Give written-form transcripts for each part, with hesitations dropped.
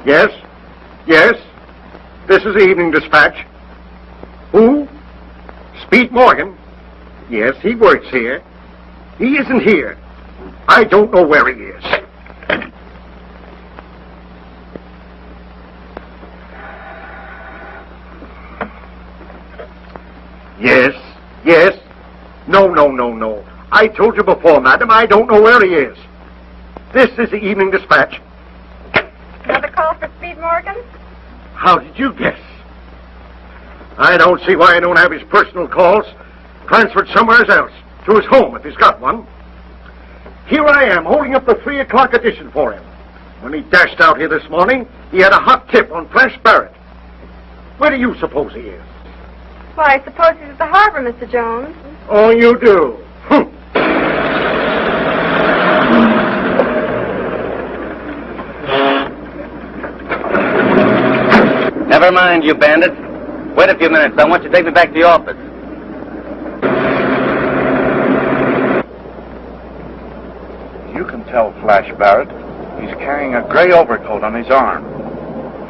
Yes? Yes? This is the Evening Dispatch. Who? Speed Morgan? Yes, he works here. He isn't here. I don't know where he is. Yes, yes. No. I told you before, madam, I don't know where he is. This is the Evening Dispatch. Another call for Speed Morgan? How did you guess? I don't see why I don't have his personal calls transferred somewhere else, to his home if he's got one. Here I am, holding up the 3 o'clock edition for him. When he dashed out here this morning, he had a hot tip on Flash Barrett. Where do you suppose he is? Why, I suppose he's at the harbor, Mr. Jones. Oh, you do? Never mind, you bandit. Wait a few minutes. I want you to take me back to the office. You can tell Flash Barrett he's carrying a gray overcoat on his arm.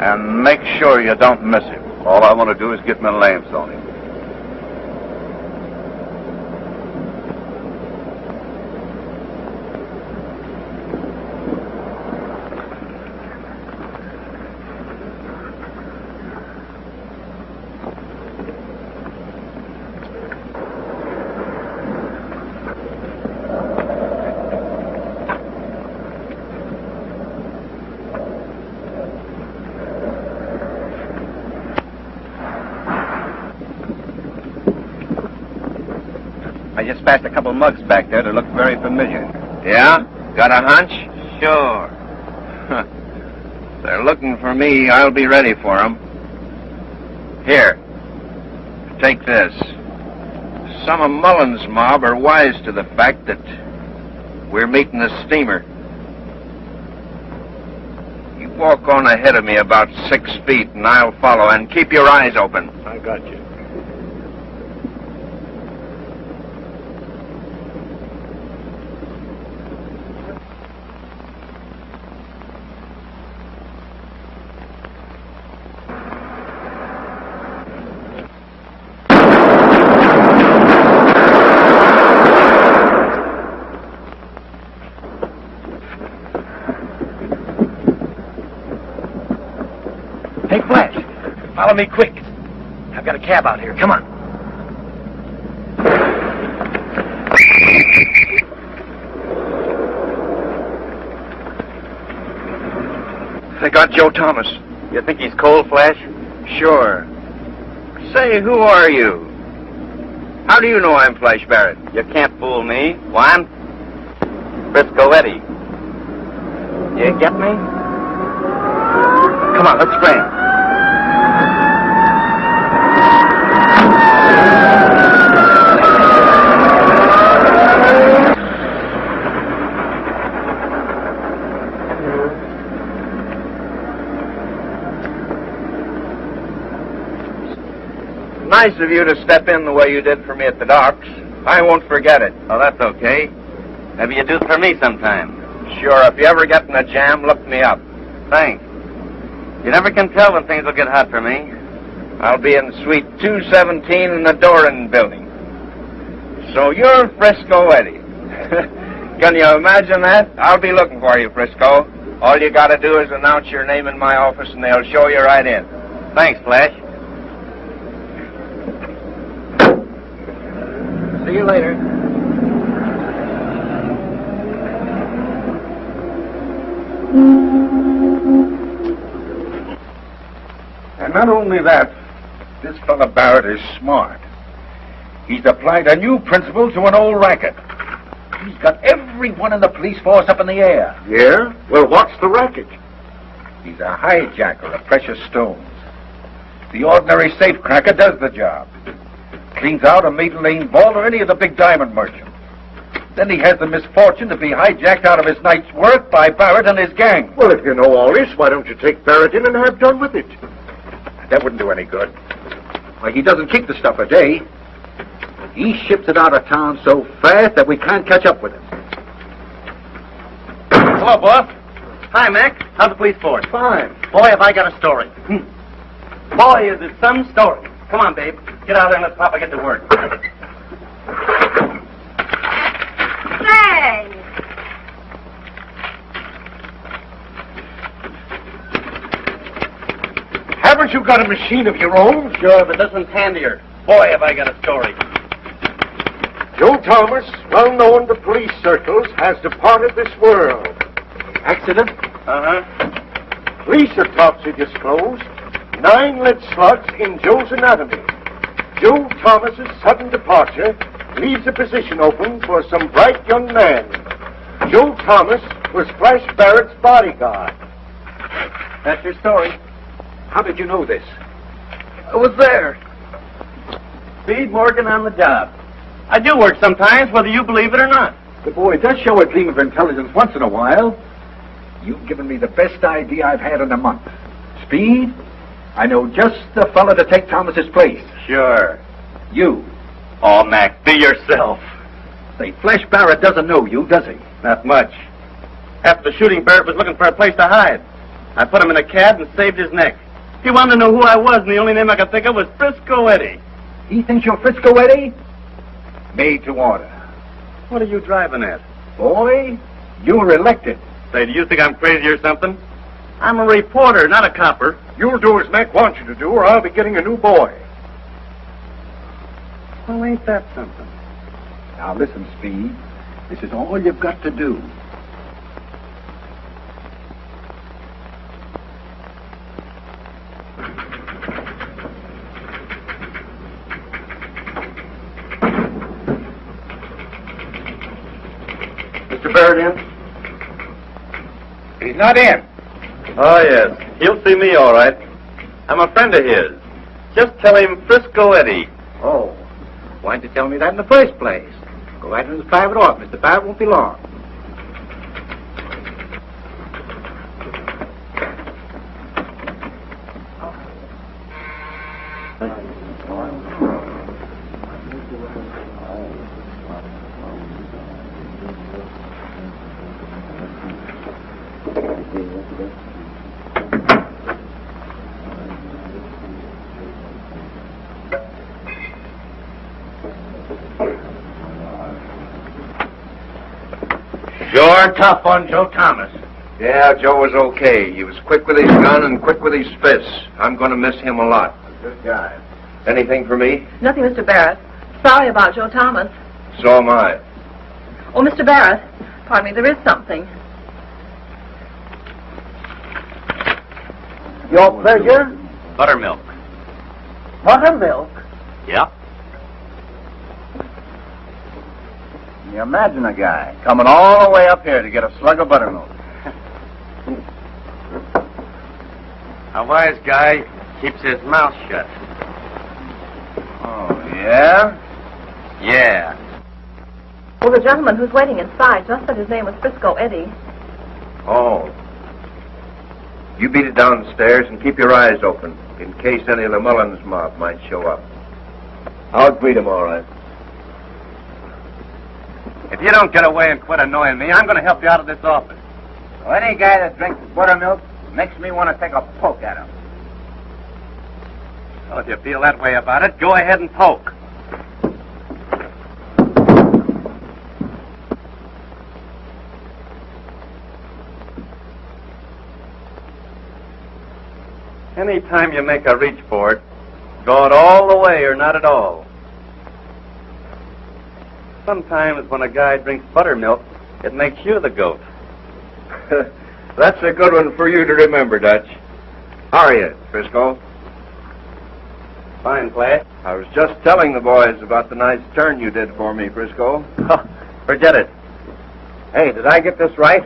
And make sure you don't miss him. All I want to do is get my lamps on him. I just passed a couple mugs back there that look very familiar. Yeah? Got a hunch? Sure. They're looking for me. I'll be ready for them. Here. Take this. Some of Mullen's mob are wise to the fact that we're meeting the steamer. You walk on ahead of me about 6 feet and I'll follow, and keep your eyes open. I got you. Hey, Flash, follow me quick. I've got a cab out here. Come on. They got Joe Thomas. You think he's cold, Flash? Sure. Say, who are you? How do you know I'm Flash Barrett? You can't fool me. Why, I'm Briscoe Eddie. You get me? Come on, let's sprint. Nice of you to step in the way you did for me at the docks. I won't forget it. Oh, that's okay. Maybe you do it for me sometime. Sure, if you ever get in a jam, look me up. Thanks. You never can tell when things will get hot for me. I'll be in suite 217 in the Doran building. So you're Frisco Eddie. Can you imagine that? I'll be looking for you, Frisco. All you gotta do is announce your name in my office and they'll show you right in. Thanks, Flash. See you later. And not only that, this fella Barrett is smart. He's applied a new principle to an old racket. He's got everyone in the police force up in the air. Yeah? Well, what's the racket? He's a hijacker of precious stones. The ordinary safecracker does the job. Cleans out a Maiden Lane vault or any of the big diamond merchants. Then he has the misfortune to be hijacked out of his night's work by Barrett and his gang. Well, if you know all this, why don't you take Barrett in and have done with it? That wouldn't do any good. Why, he doesn't keep the stuff a day. He ships it out of town so fast that we can't catch up with him. Hello, boss. Hi, Mac. How's the police force? Fine. Boy, have I got a story. Boy, is it some story. Come on, babe. Get out there and let Papa get to work. Say! Haven't you got a machine of your own? Sure, but this one's handier. Boy, have I got a story. Joe Thomas, well known to police circles, has departed this world. Accident? Uh-huh. Police autopsy disclosed 9 lead slugs in Joe's anatomy. Joe Thomas's sudden departure leaves a position open for some bright young man. Joe Thomas was Flash Barrett's bodyguard. That's your story. How did you know this? I was there. Speed Morgan on the job. I do work sometimes, whether you believe it or not. The boy does show a gleam of intelligence once in a while. You've given me the best idea I've had in a month. Speed, I know just the fella to take Thomas's place. Sure. You. Oh, Mac, be yourself. Say, Flash Barrett doesn't know you, does he? Not much. After the shooting, Barrett was looking for a place to hide. I put him in a cab and saved his neck. He wanted to know who I was, and the only name I could think of was Frisco Eddie. He thinks you're Frisco Eddie? Made to order. What are you driving at? Boy, you're elected. Say, do you think I'm crazy or something? I'm a reporter, not a copper. You'll do as Mac wants you to do, or I'll be getting a new boy. Well, ain't that something? Now listen, Speed. This is all you've got to do. Mr. Barrett in? He's not in. Oh, yes. He'll see me all right. I'm a friend of his. Just tell him Frisco Eddie. Oh, why didn't you tell me that in the first place? Go right into his private office. Mr. Barrett won't be long. You're tough on Joe Thomas. Yeah, Joe was okay. He was quick with his gun and quick with his fists. I'm going to miss him a lot. Good guy. Anything for me? Nothing, Mr. Barrett. Sorry about Joe Thomas. So am I. Oh, Mr. Barrett, pardon me, there is something. Your pleasure? Buttermilk. Buttermilk? Yeah. You imagine a guy coming all the way up here to get a slug of buttermilk. A wise guy keeps his mouth shut. Oh, yeah? Yeah. Well, the gentleman who's waiting inside just said his name was Frisco Eddie. Oh. You beat it downstairs and keep your eyes open in case any of the Mullins mob might show up. I'll greet him all right. If you don't get away and quit annoying me, I'm going to help you out of this office. Well, any guy that drinks buttermilk makes me want to take a poke at him. Well, if you feel that way about it, go ahead and poke. Anytime you make a reach for it, go it all the way or not at all. Sometimes when a guy drinks buttermilk, it makes you the goat. That's a good one for you to remember, Dutch. How are you, Frisco? Fine, Flash. I was just telling the boys about the nice turn you did for me, Frisco. Forget it. Hey, did I get this right?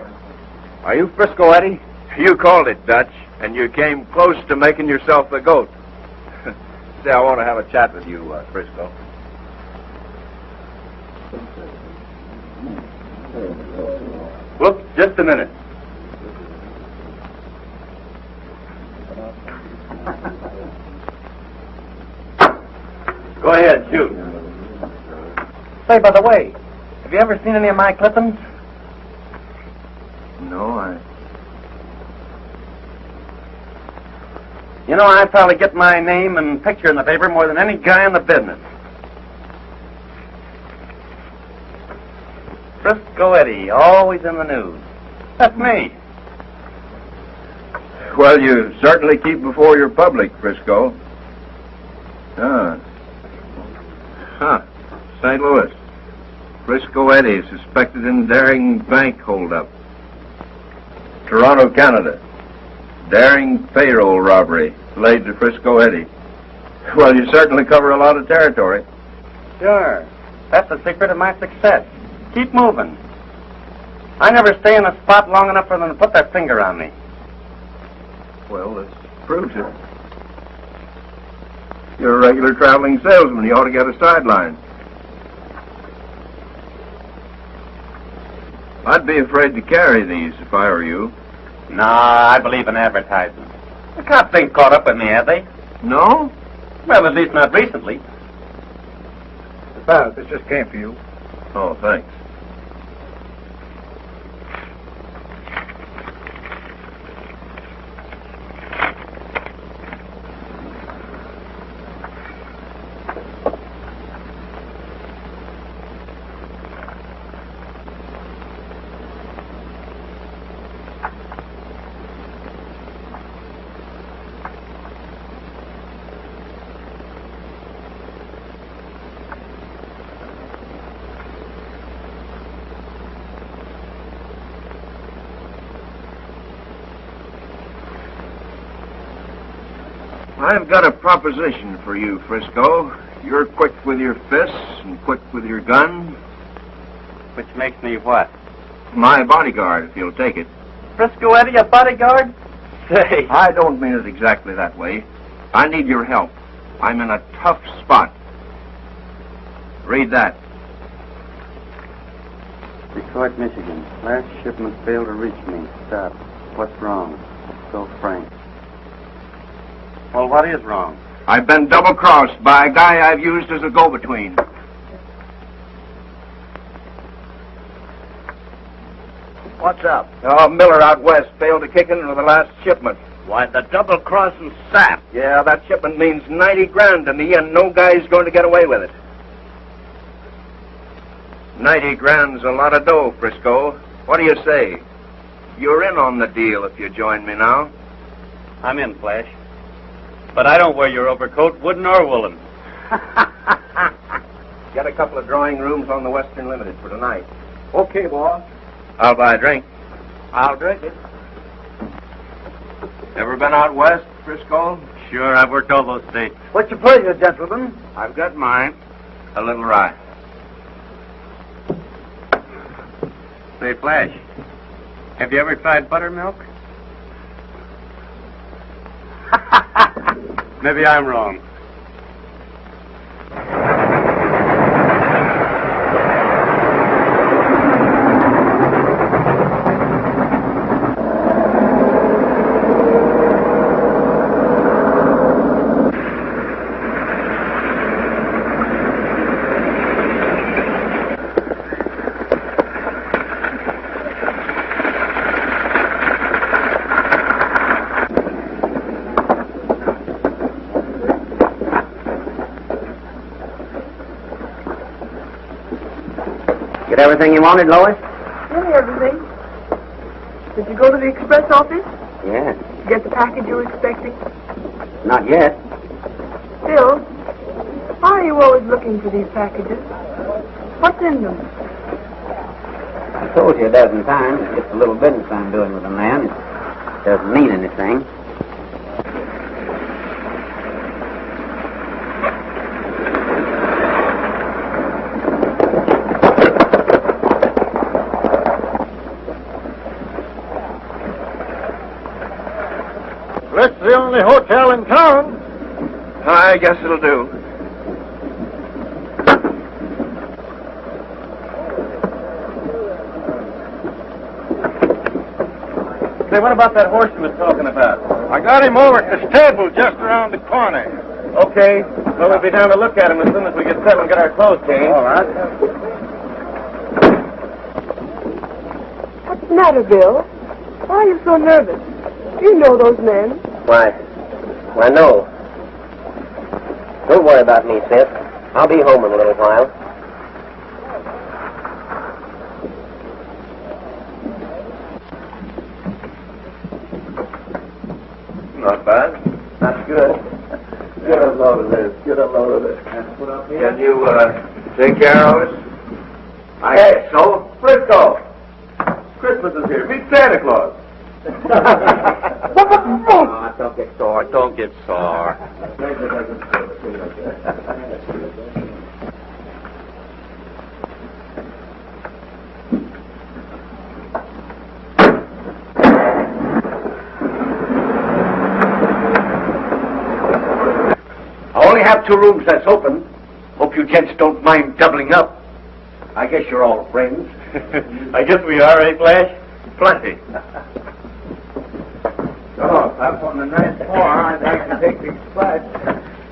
Are you Frisco Eddie? You called it, Dutch, and you came close to making yourself the goat. Say, I want to have a chat with you, Frisco. Whoops, just a minute. Go ahead, shoot. Say, by the way, have you ever seen any of my clippings? No, You know, I probably get my name and picture in the paper more than any guy in the business. Frisco Eddie, always in the news. That's me. Well, you certainly keep before your public, Frisco. Ah. Huh. St. Louis. Frisco Eddie, suspected in daring bank holdup. Toronto, Canada. Daring payroll robbery laid to Frisco Eddie. Well, you certainly cover a lot of territory. Sure. That's the secret of my success. Keep moving. I never stay in a spot long enough for them to put their finger on me. Well, this proves it. You're a regular traveling salesman. You ought to get a sideline. I'd be afraid to carry these if I were you. Nah, I believe in advertising. The cops ain't caught up with me, have they? No? Well, at least not recently. Baz, this just came for you. Oh, thanks. I've got a proposition for you, Frisco. You're quick with your fists and quick with your gun. Which makes me what? My bodyguard, if you'll take it. Frisco Eddie, a bodyguard? Say. I don't mean it exactly that way. I need your help. I'm in a tough spot. Read that. Detroit, Michigan. Last shipment failed to reach me. Stop. What's wrong? So frank. Well, what is wrong? I've been double-crossed by a guy I've used as a go-between. What's up? Oh, Miller out west failed to kick into the last shipment. Why, the double-crossing sap. Yeah, that shipment means 90 grand to me, and no guy's going to get away with it. 90 grand's a lot of dough, Frisco. What do you say? You're in on the deal if you join me now. I'm in, Flash. But I don't wear your overcoat, wooden or woolen. Get a couple of drawing rooms on the Western Limited for tonight. Okay, boss. I'll buy a drink. I'll drink it. Ever been out west, Frisco? Sure, I've worked all those states. What's your pleasure, gentlemen? I've got mine. A little rye. Say, Flash, have you ever tried buttermilk? Maybe I'm wrong. Get everything you wanted, Lois? Really, everything. Did you go to the express office? Yeah. Get the package you were expecting? Not yet. Bill, why are you always looking for these packages? What's in them? I told you a dozen times, it's just a little business I'm doing with a man. It doesn't mean anything. This is the only hotel in town. I guess it'll do. Say, what about that horse you was talking about? I got him over at the stable just around the corner. Okay. Well, we'll be down to look at him as soon as we get settled and get our clothes changed. All right. What's the matter, Bill? Why are you so nervous? You know those men. Why, I know. Don't worry about me, Sis. I'll be home in a little while. Not bad. That's good. Get a load of this. Get a load of this. Can you take care of us? I guess so. Frisco! Christmas is here. Meet Santa Claus. Oh, don't get sore. Don't get sore. I only have 2 rooms that's open. Hope you gents don't mind doubling up. I guess you're all friends. I guess we are, eh, Flash? Plenty. Oh, up on the 9th floor. I'd like to take the splash.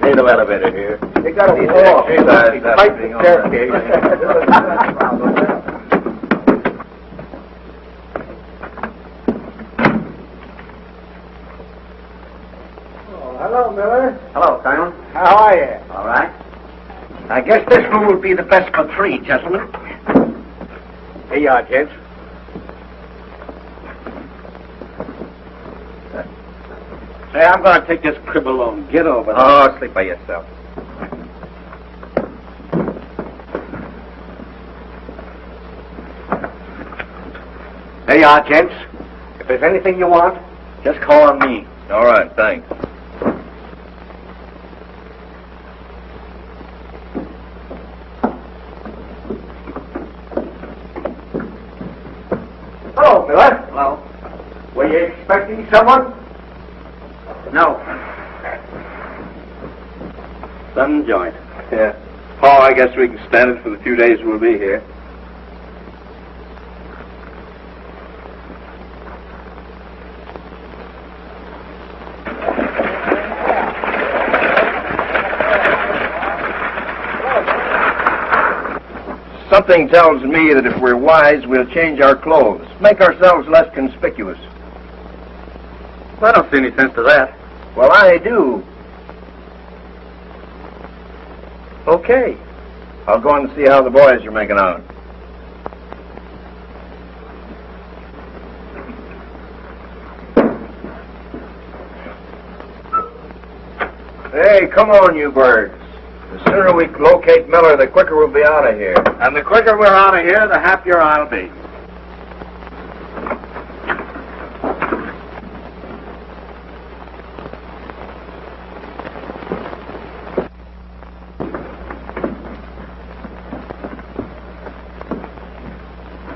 Ain't no elevator here. They got a wall. Quite the staircase. Hello, Miller. Hello, Simon. How are you? All right. I guess this room will be the best for 3, gentlemen. Here you are, gents. Hey, I'm going to take this crib alone. Get over there. Oh, sleep by yourself. There you are, gents. If there's anything you want, just call on me. All right, thanks. Hello, Miller. Hello. Were you expecting someone? No. Sun joint. Yeah. Oh, I guess we can stand it for the few days we'll be here. Something tells me that if we're wise, we'll change our clothes, make ourselves less conspicuous. I don't see any sense to that. Well, I do. Okay. I'll go and see how the boys are making out. Hey, come on, you birds. The sooner we locate Miller, the quicker we'll be out of here. And the quicker we're out of here, the happier I'll be.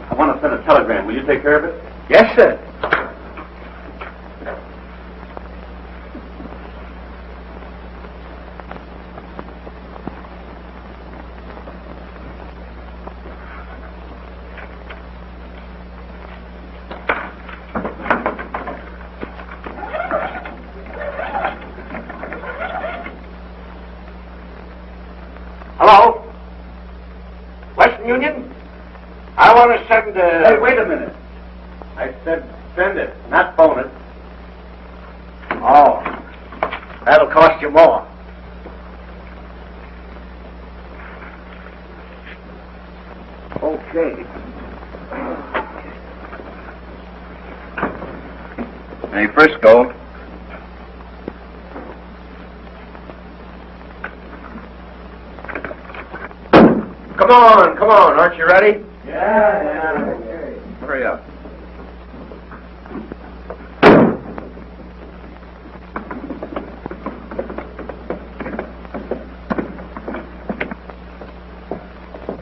I want to send a telegram. Will you take care of it? Yes, sir. Hello? Western Union? I want to send Hey, wait a minute. I said send it, not phone it. Oh, that'll cost you more. Okay. Hey, Frisco. Come on. Aren't you ready? Yeah. Hurry up.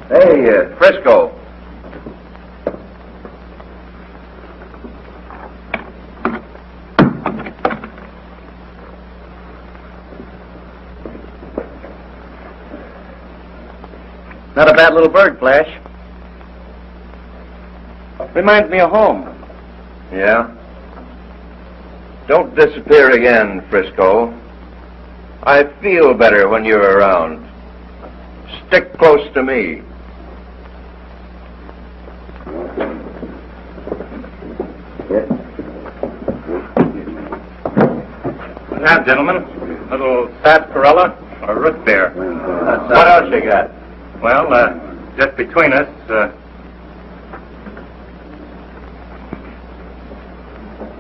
Hey, Frisco. Not a bad little bird, Flash. Reminds me of home. Yeah? Don't disappear again, Frisco. I feel better when you're around. Stick close to me. Now, gentlemen, a little sarsaparilla or root beer. What else you got? Well, just between us,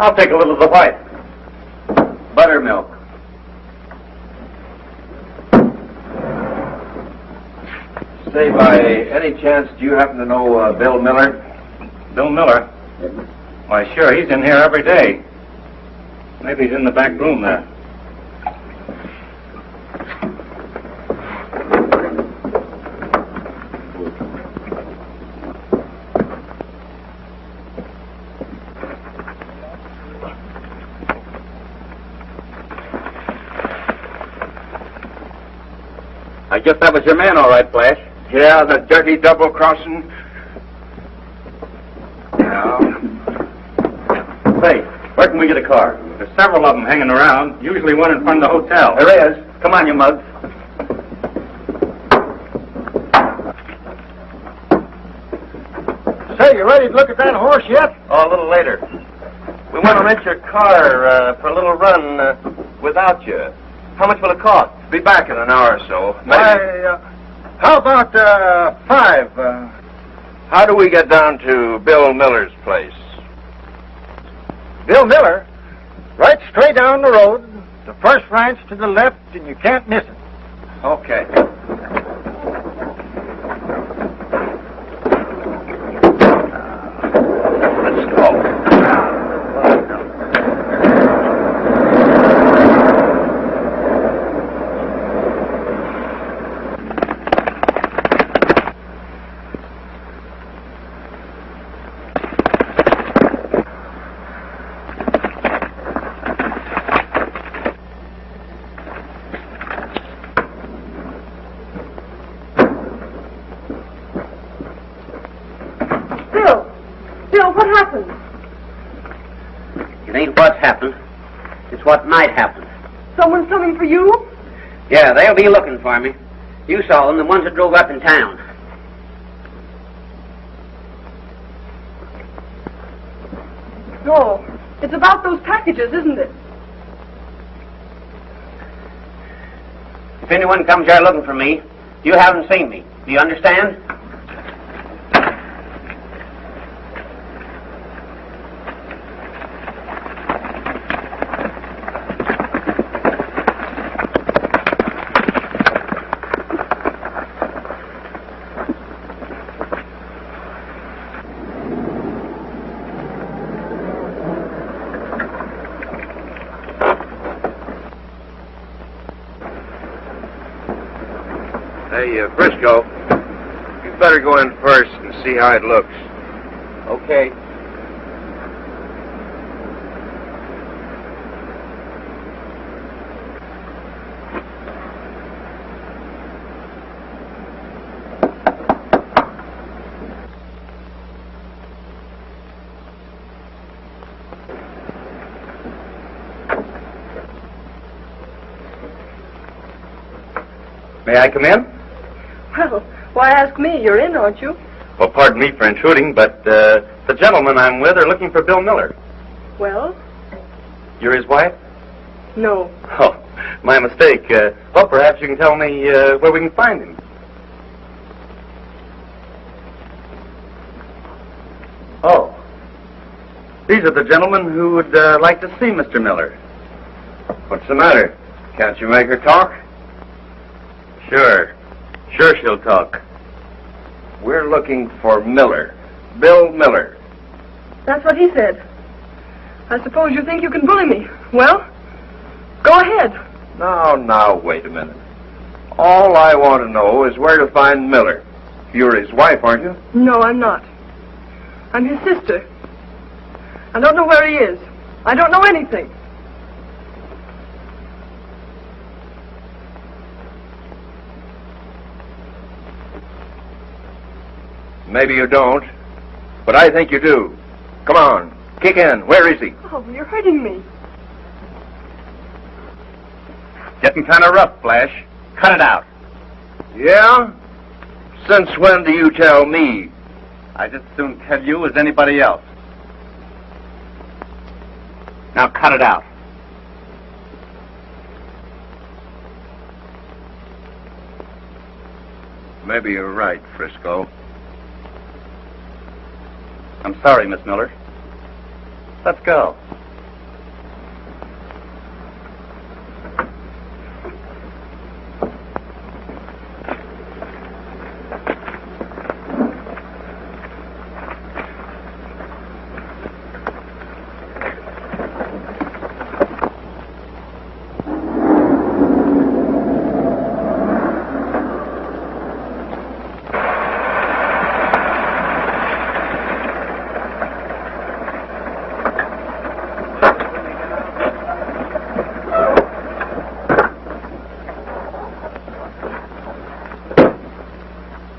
I'll take a little of the white. Buttermilk. Say, by any chance, do you happen to know Bill Miller? Bill Miller? Why, sure, he's in here every day. Maybe he's in the back room there. I guess that was your man, all right, Flash. Yeah, the dirty double-crossing. Yeah. Say, where can we get a car? There's several of them hanging around, usually one in front of the hotel. There is. Come on, you mugs. Say, you ready to look at that horse yet? Oh, a little later. We want to rent your car for a little run without you. How much will it cost? Be back in an hour or so. Why, how about 5? How do we get down to Bill Miller's place? Bill Miller? Right straight down the road, the first ranch to the left, and you can't miss it. Okay. Let's go. Bill, what happened? It ain't what's happened. It's what might happen. Someone's coming for you? Yeah, they'll be looking for me. You saw them, the ones that drove up in town. No. It's about those packages, isn't it? If anyone comes here looking for me, you haven't seen me. Do you understand? Hey, Briscoe, you better go in first and see how it looks. Okay. May I come in? Well, why ask me? You're in, aren't you? Well, pardon me for intruding, but the gentlemen I'm with are looking for Bill Miller. Well, You're his wife? no. Oh, my mistake. Well, perhaps you can tell me where we can find him. Oh. These are the gentlemen who would like to see Mr. Miller. What's the matter? Can't you make her talk? Sure. Sure she'll talk. We're looking for Miller. Bill Miller. That's what he said. I suppose you think you can bully me. Well, go ahead. Now, wait a minute. All I want to know is where to find Miller. You're his wife, aren't you? No, I'm not. I'm his sister. I don't know where he is. I don't know anything. Maybe you don't, but I think you do. Come on, kick in. Where is he? Oh, you're hurting me. Getting kind of rough, Flash. Cut it out. Yeah? Since when do you tell me? I just as soon tell you as anybody else. Now cut it out. Maybe you're right, Frisco. I'm sorry, Miss Miller. Let's go.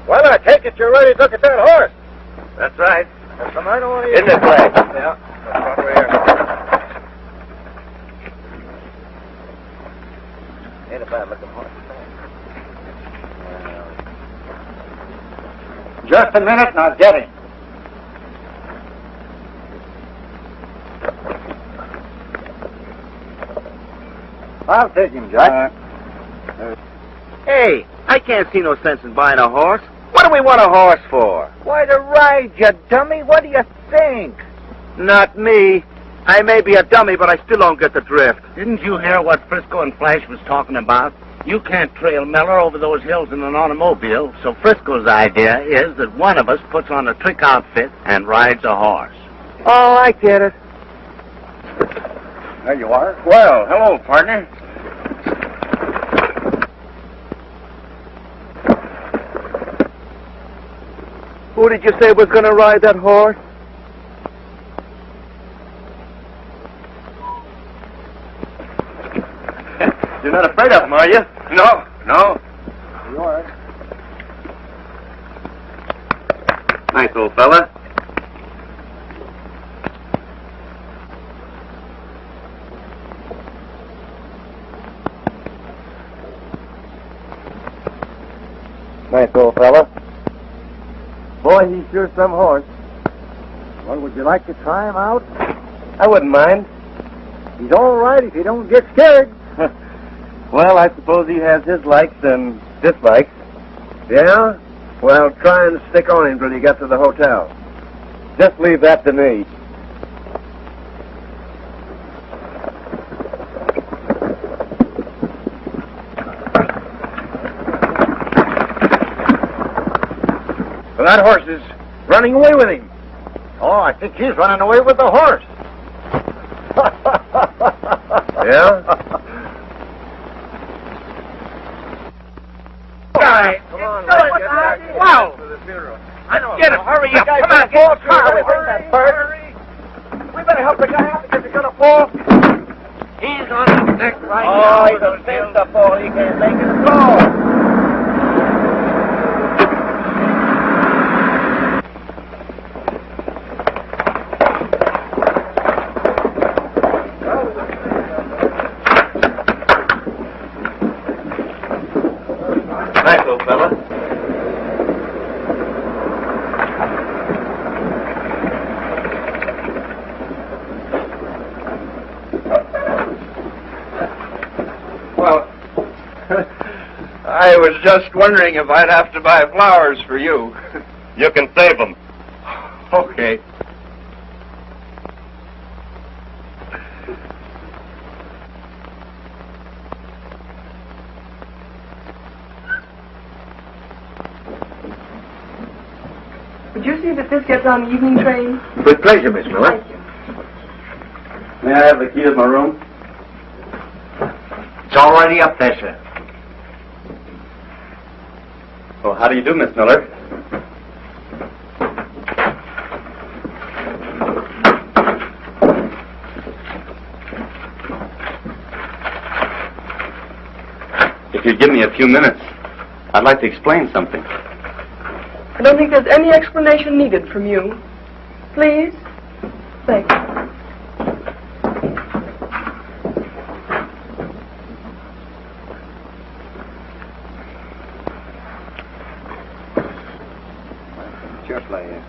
Well, I take it you're ready to look at that horse. That's right. Come on over here. In this way. Yeah, that's what we're here. Ain't a bad looking horse. Just a minute and I'll get him. I'll take him, Jack. Hey, I can't see no sense in buying a horse. What do we want a horse for? Why, to ride, you dummy. What do you think? Not me. I may be a dummy, but I still don't get the drift. Didn't you hear what Frisco and Flash was talking about? You can't trail Miller over those hills in an automobile, so Frisco's idea is that one of us puts on a trick outfit and rides a horse. Oh, I get it. There you are. Well, hello, partner. Who did you say was going to ride that horse? You're not afraid of him, are you? No, no. You are. Nice old fella. Nice old fella. Boy, he's sure some horse. Well, would you like to try him out? I wouldn't mind. He's all right if you don't get scared. Well, I suppose he has his likes and dislikes. Yeah? Well, try and stick on him till you get to the hotel. Just leave that to me. Well, that horse is running away with him. Oh, I think he's running away with the horse. Yeah? Come on, wow! Get him! Hurry up! Come on, Hurry! We better help the guy out because he's gonna fall. He's on his neck right now. Oh, he's a bit to fall. He can't make it at all. Nice old fella. Well, I was just wondering if I'd have to buy flowers for you. You can save them. Okay. Would you see that this gets on the evening train? With pleasure, Miss Miller. Thank you. May I have the key to my room? It's already up there, sir. Oh, how do you do, Miss Miller? If you'd give me a few minutes, I'd like to explain something. I don't think there's any explanation needed from you. Please? Thank you. Just like that.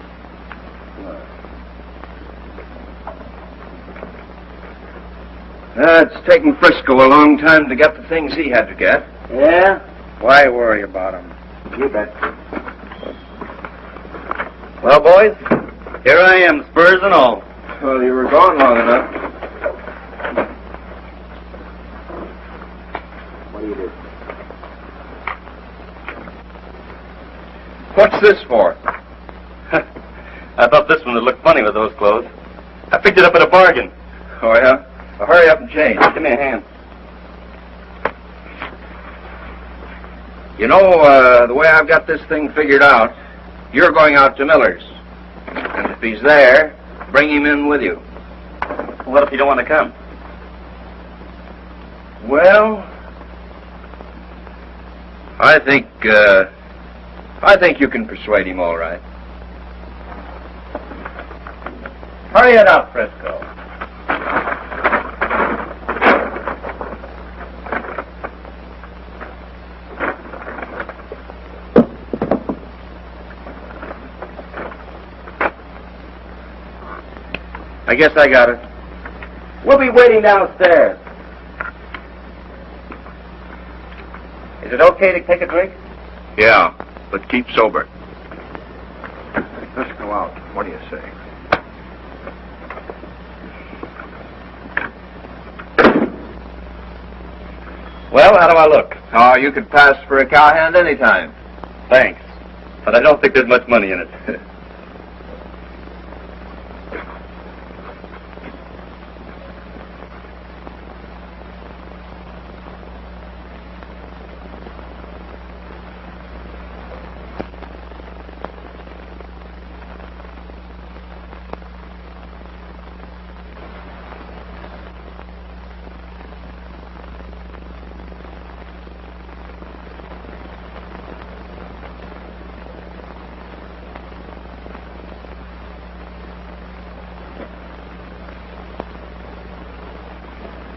It's taken Frisco a long time to get the things he had to get. Yeah? Why worry about him? You bet. Well, boys, here I am, spurs and all. Well, you were gone long enough. What do you do? What's this for? I thought this one would look funny with those clothes. I picked it up at a bargain. Oh, yeah? Well, hurry up and change. Give me a hand. You know, the way I've got this thing figured out, you're going out to Miller's. And if he's there, bring him in with you. What if you don't want to come? Well, I think you can persuade him all right. Hurry it up, Frisco. I guess I got it. We'll be waiting downstairs. Is it okay to take a drink? Yeah, but keep sober. Let's go out. What do you say? Well, how do I look? Oh, you could pass for a cowhand anytime. Thanks. But I don't think there's much money in it.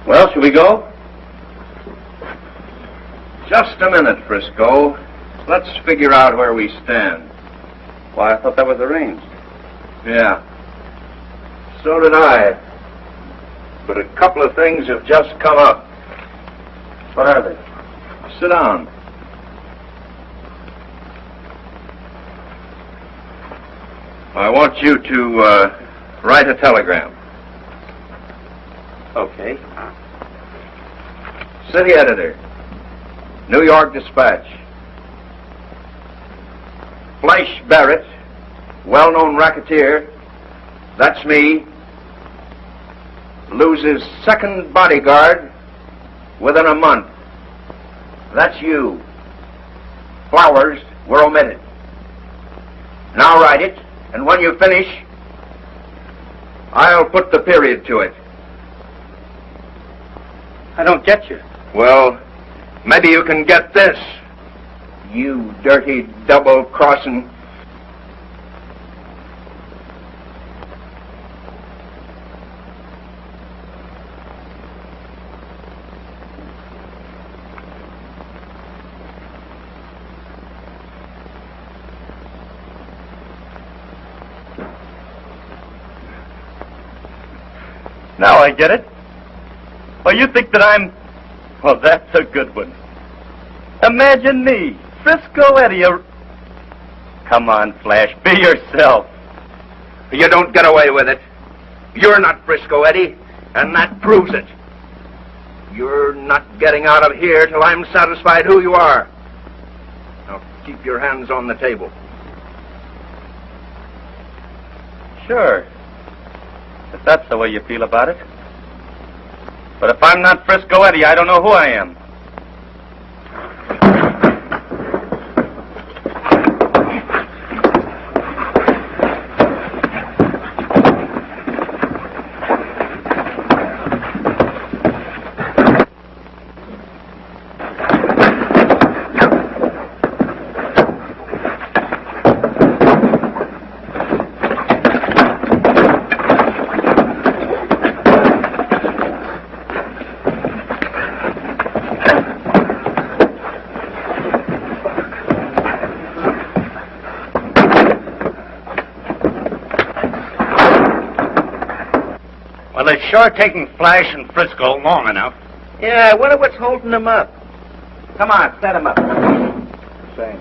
Well, shall we go? Just a minute, Frisco. Let's figure out where we stand. Why, I thought that was arranged. Yeah. So did I. But a couple of things have just come up. What are they? Sit down. I want you to write a telegram. Okay. City editor, New York Dispatch. Flash Barrett, well-known racketeer, that's me, loses second bodyguard within a month. That's you. Flowers were omitted. Now write it, and when you finish, I'll put the period to it. I don't get you. Well, maybe you can get this, you dirty double-crossing. Now I get it. Well, you think that I'm... Well, that's a good one. Imagine me, Frisco Eddie. Come on, Flash, be yourself. You don't get away with it. You're not Frisco Eddie, and that proves it. You're not getting out of here till I'm satisfied who you are. Now, keep your hands on the table. Sure. If that's the way you feel about it. But if I'm not Frisco Eddie, I don't know who I am. Well, it's sure taking Flash and Frisco long enough. Yeah, I wonder what's holding them up. Come on, set them up. same.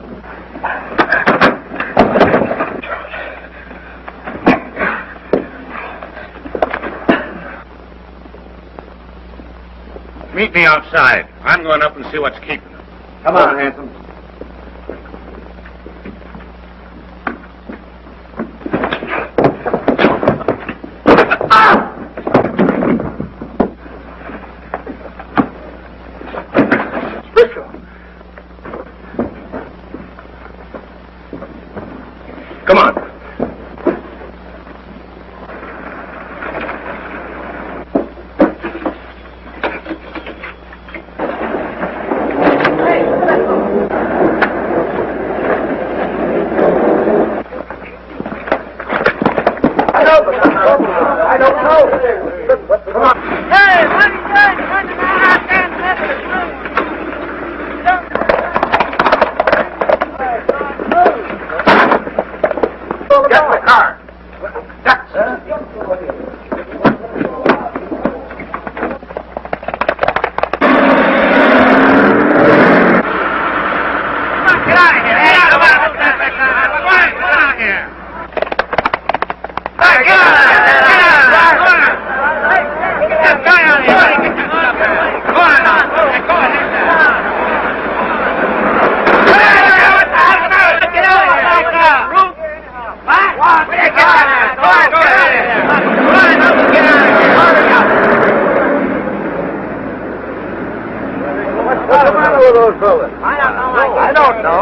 Meet me outside. I'm going up and see what's keeping them. Come on, handsome. Come on. I don't know. Come on. Hey, what are you doing? Running out there and let it through. Get in the car. Get out of here. Hey, come on. Get out of here. Hey, get out of here. Get out of here. Go on now. Go on. Get out of here. Roof. What? Get out of here. Go on. Get out of here. Go on. Get out of here. Hurry up. What's the matter with those fellas? I don't know.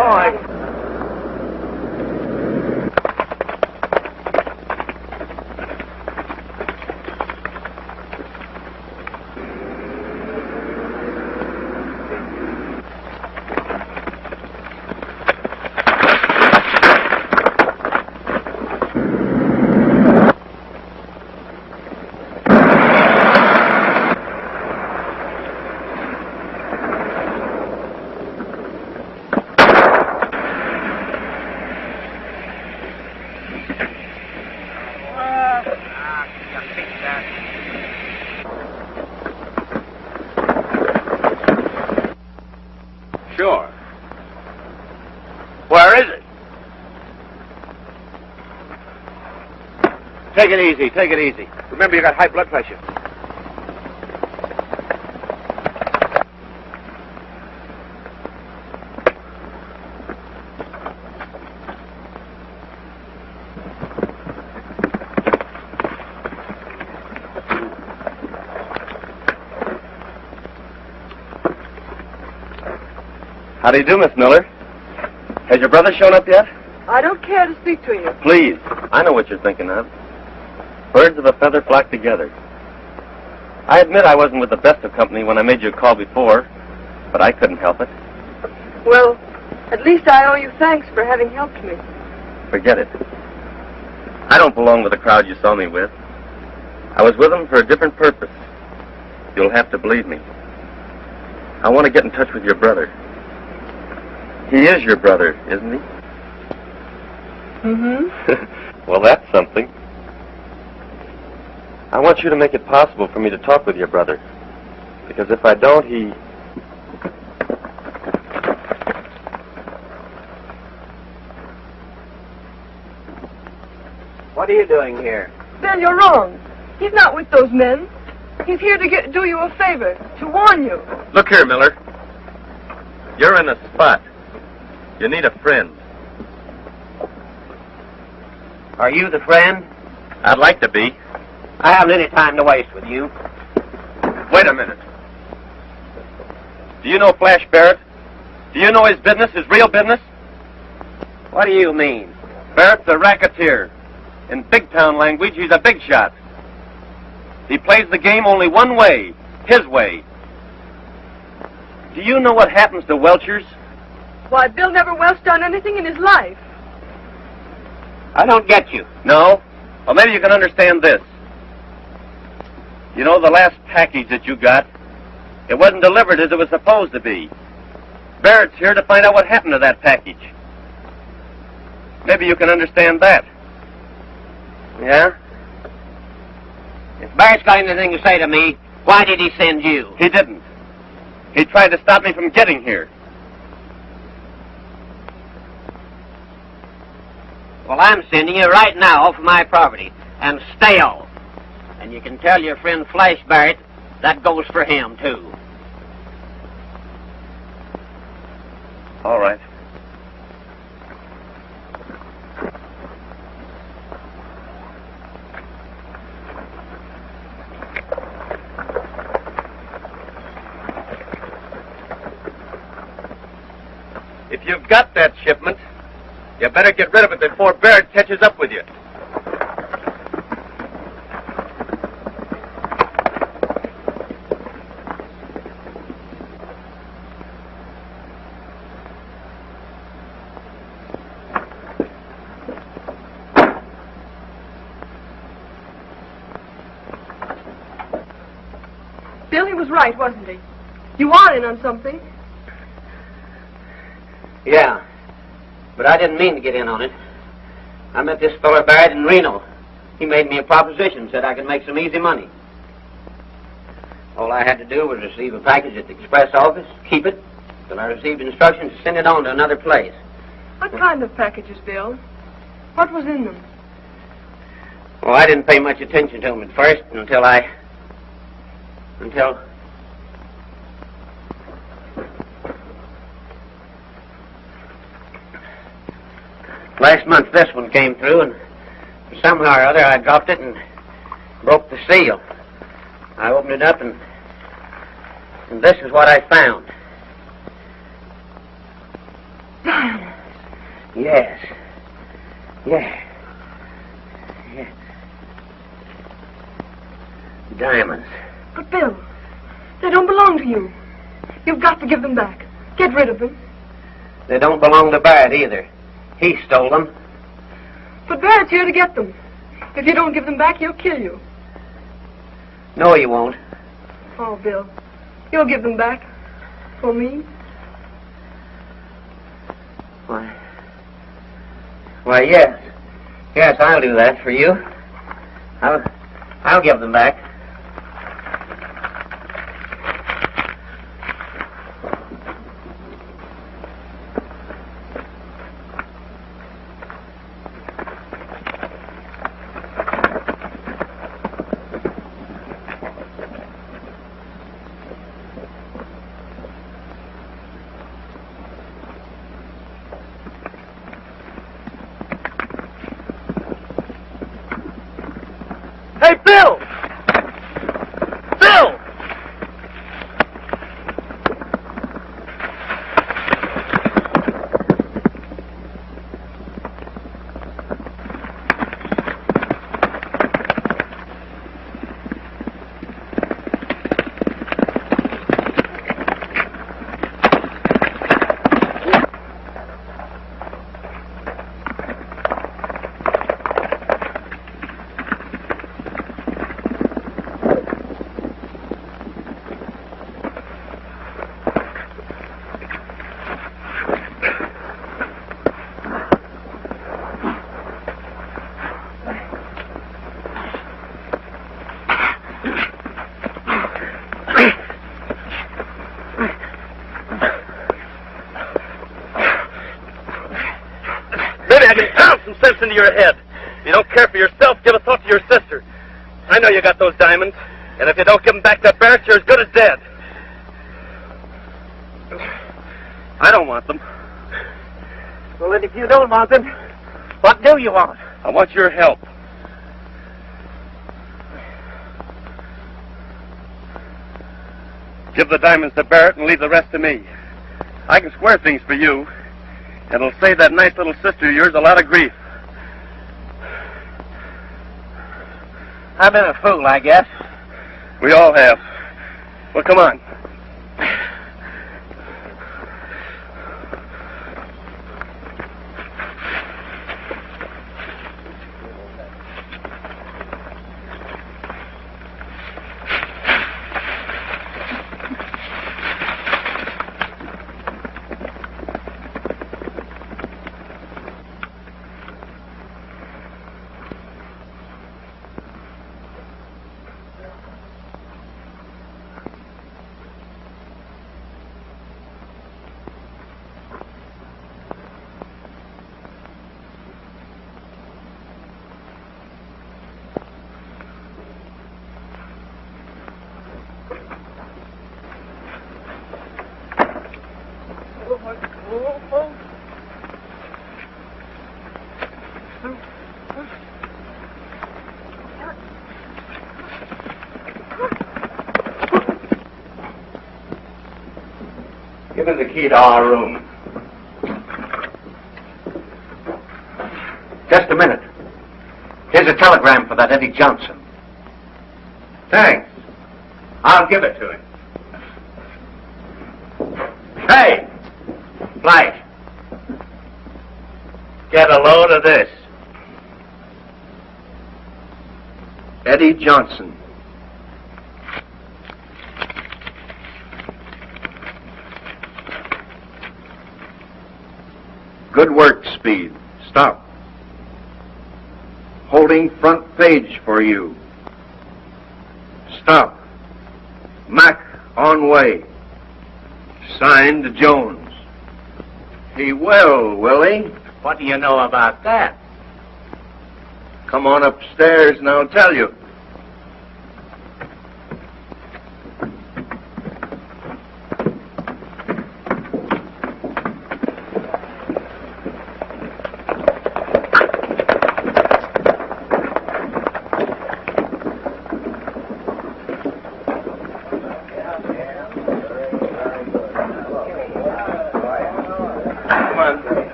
Sure. Where is it? Take it easy. Take it easy. Remember, you got high blood pressure. How do you do, Miss Miller? Has your brother shown up yet? I don't care to speak to you. Please. I know what you're thinking of. Birds of a feather flock together. I admit I wasn't with the best of company when I made you a call before, but I couldn't help it. Well, at least I owe you thanks for having helped me. Forget it. I don't belong with the crowd you saw me with. I was with them for a different purpose. You'll have to believe me. I want to get in touch with your brother. He is your brother, isn't he? Mm-hmm. Well, that's something. I want you to make it possible for me to talk with your brother. Because if I don't, he... What are you doing here? Bill, you're wrong. He's not with those men. He's here to do you a favor, to warn you. Look here, Miller. You're in a spot. You need a friend. Are you the friend? I'd like to be. I haven't any time to waste with you. Wait a minute. Do you know Flash Barrett? Do you know his business, his real business? What do you mean? Barrett's a racketeer. In big-town language, he's a big shot. He plays the game only one way, his way. Do you know what happens to Welchers? Why, Bill never welched on anything in his life. I don't get you. No? Well, maybe you can understand this. You know, the last package that you got, it wasn't delivered as it was supposed to be. Barrett's here to find out what happened to that package. Maybe you can understand that. Yeah? If Barrett's got anything to say to me, why did he send you? He didn't. He tried to stop me from getting here. Well, I'm sending you right now off my property. And stay off. And you can tell your friend Flash Barrett that goes for him, too. All right. If you've got that shipment, you better get rid of it before Barrett catches up with you. Bill, he was right, wasn't he? You are in on something. Yeah. But I didn't mean to get in on it. I met this fella Barrett in Reno. He made me a proposition, said I could make some easy money. All I had to do was receive a package at the express office, keep it, till I received instructions to send it on to another place. What kind of packages, Bill? What was in them? Well, I didn't pay much attention to them at first until last month this one came through, and somehow or other I dropped it and broke the seal. I opened it up, and this is what I found. Diamonds. Yes. Yeah. Diamonds. But, Bill, they don't belong to you. You've got to give them back. Get rid of them. They don't belong to Barrett either. He stole them. But Barrett's here to get them. If you don't give them back, he'll kill you. No, he won't. Oh, Bill, you'll give them back. For me. Why, yes. Yes, I'll do that for you. I'll give them back. Hey, Bill! Bill! Maybe I can pound some sense into your head. If you don't care for yourself, give a thought to your sister. I know you got those diamonds, and if you don't give them back to Barrett, you're as good as dead. I don't want them. Well, then if you don't want them, what do you want? I want your help. Give the diamonds to Barrett and leave the rest to me. I can square things for you. It'll save that nice little sister of yours a lot of grief. I've been a fool, I guess. We all have. Well, come on. Give me the key to our room. Just a minute. Here's a telegram for that Eddie Johnson. Thanks. I'll give it to him. Hey! Flash. Get a load of this. Eddie Johnson. Good work, Speed. Stop. Holding front page for you. Stop. Mac on way. Signed, Jones. He will he? What do you know about that? Come on upstairs and I'll tell you.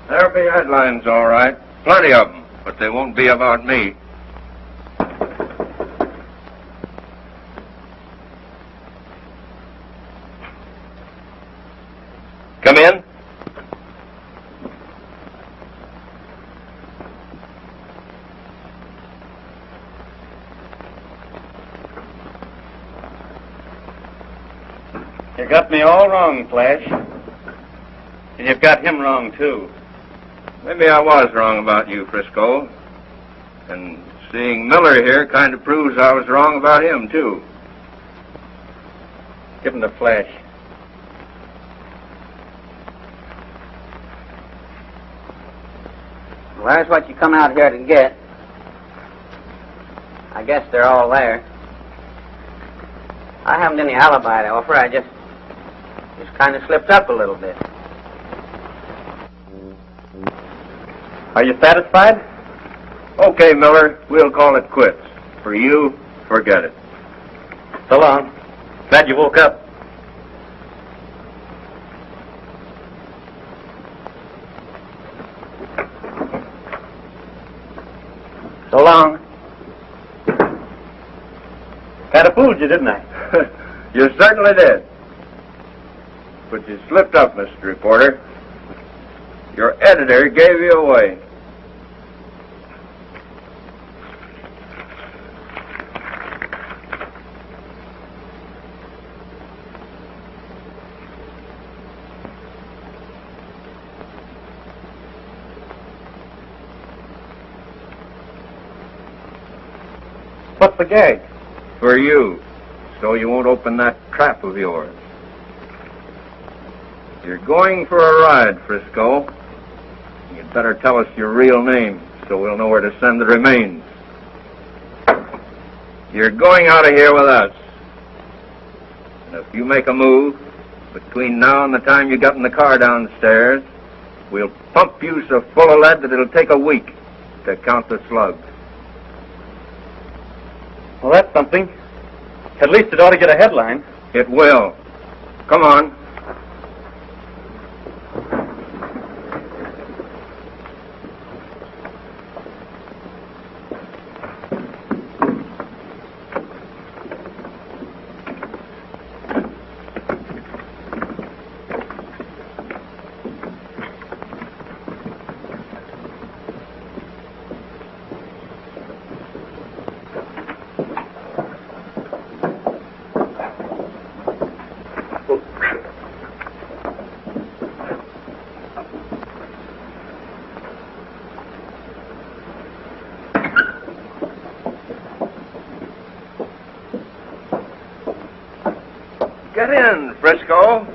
There'll be headlines, all right. Plenty of them, but they won't be about me. Come in. You got me all wrong, Flash. And you've got him wrong, too. Maybe I was wrong about you, Frisco. And seeing Miller here kind of proves I was wrong about him, too. Give him the Flash. Well, there's what you come out here to get. I guess they're all there. I haven't any alibi to offer. I just kind of slipped up a little bit. Are you satisfied? Okay, Miller, we'll call it quits. For you, forget it. So long. Glad you woke up. So long. Kind of fooled you, didn't I? You certainly did. But you slipped up, Mr. Reporter. Your editor gave you away. What's the gag? For you, so you won't open that trap of yours. You're going for a ride, Frisco. You'd better tell us your real name, so we'll know where to send the remains. You're going out of here with us. And if you make a move, between now and the time you get in the car downstairs, we'll pump you so full of lead that it'll take a week to count the slugs. Well, that's something. At least it ought to get a headline. It will. Come on. Get in, Frisco.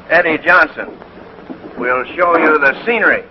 Eddie Johnson. We'll show you the scenery.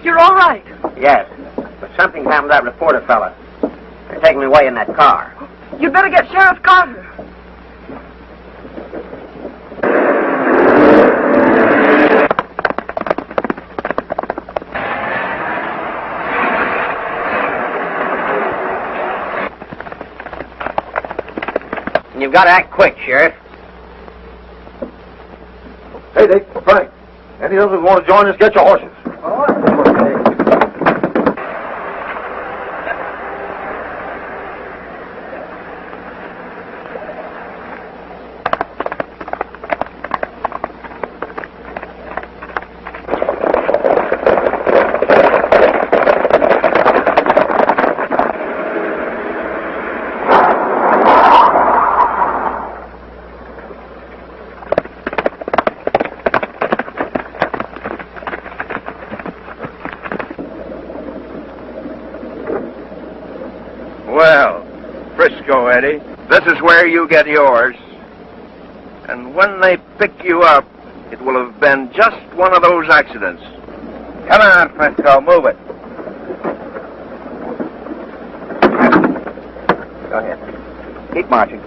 You're all right. Yes, but something's happened to that reporter fella. They're taking me away in that car. You'd better get Sheriff Carter. You've got to act quick, Sheriff. Hey, Dick, Frank. Any of you want to join us? Get your horses. Well, Frisco, Eddie, this is where you get yours. And when they pick you up, it will have been just one of those accidents. Come on, Frisco, move it. Go ahead. Keep marching.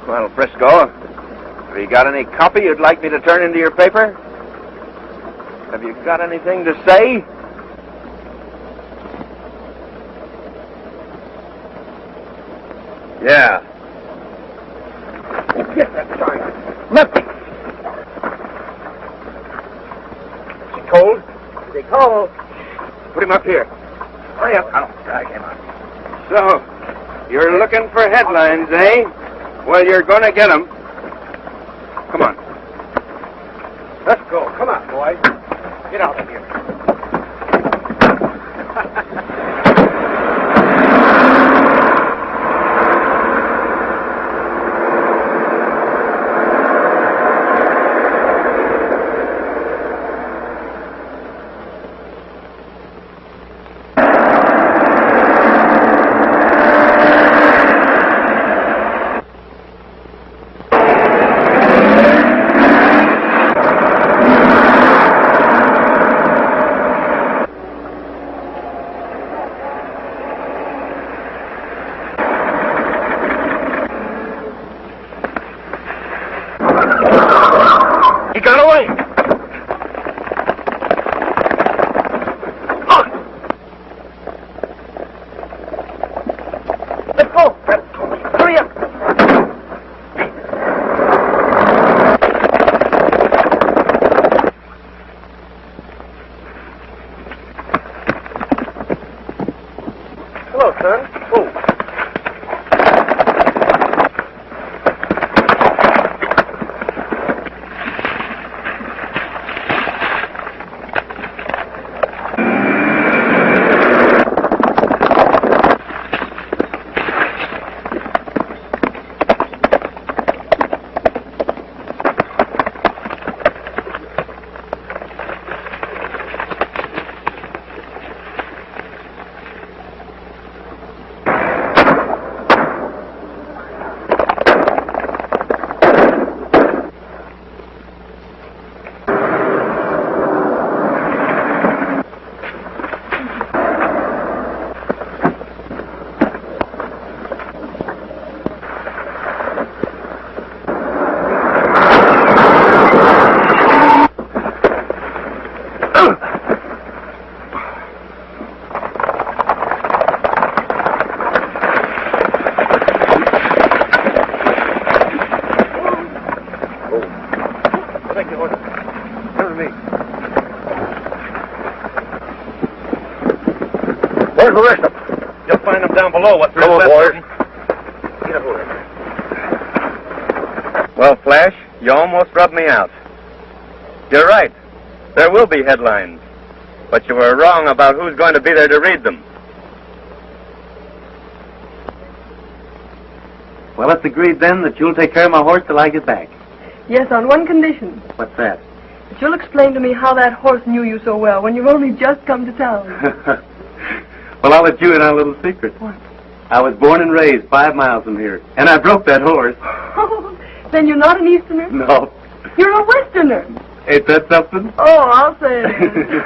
Well, Frisco, have you got any copy you'd like me to turn into your paper? Have you got anything to say? Yeah. Get that sign. Nothing. Is he cold? Is he cold? Put him up here. Hurry up. I'll drag him up. So, you're looking for headlines, eh? Well, you're gonna get them. Come on. Let's go. Come on, boys. Get out of here. He got away. Look. Let's go. Hurry up. Hello, son. Oh. Where's the rest of them? You'll find them down below. What's Come on, boys. Get a hold of it. Well, Flash, you almost rubbed me out. You're right. There will be headlines. But you were wrong about who's going to be there to read them. Well, it's agreed then that you'll take care of my horse till I get back. Yes, on one condition. What's that? That you'll explain to me how that horse knew you so well when you've only just come to town. Well, I'll let you in on a little secret. What? I was born and raised 5 miles from here, and I broke that horse. Oh, then you're not an Easterner? No. You're a Westerner. Ain't that something? Oh, I'll say it is.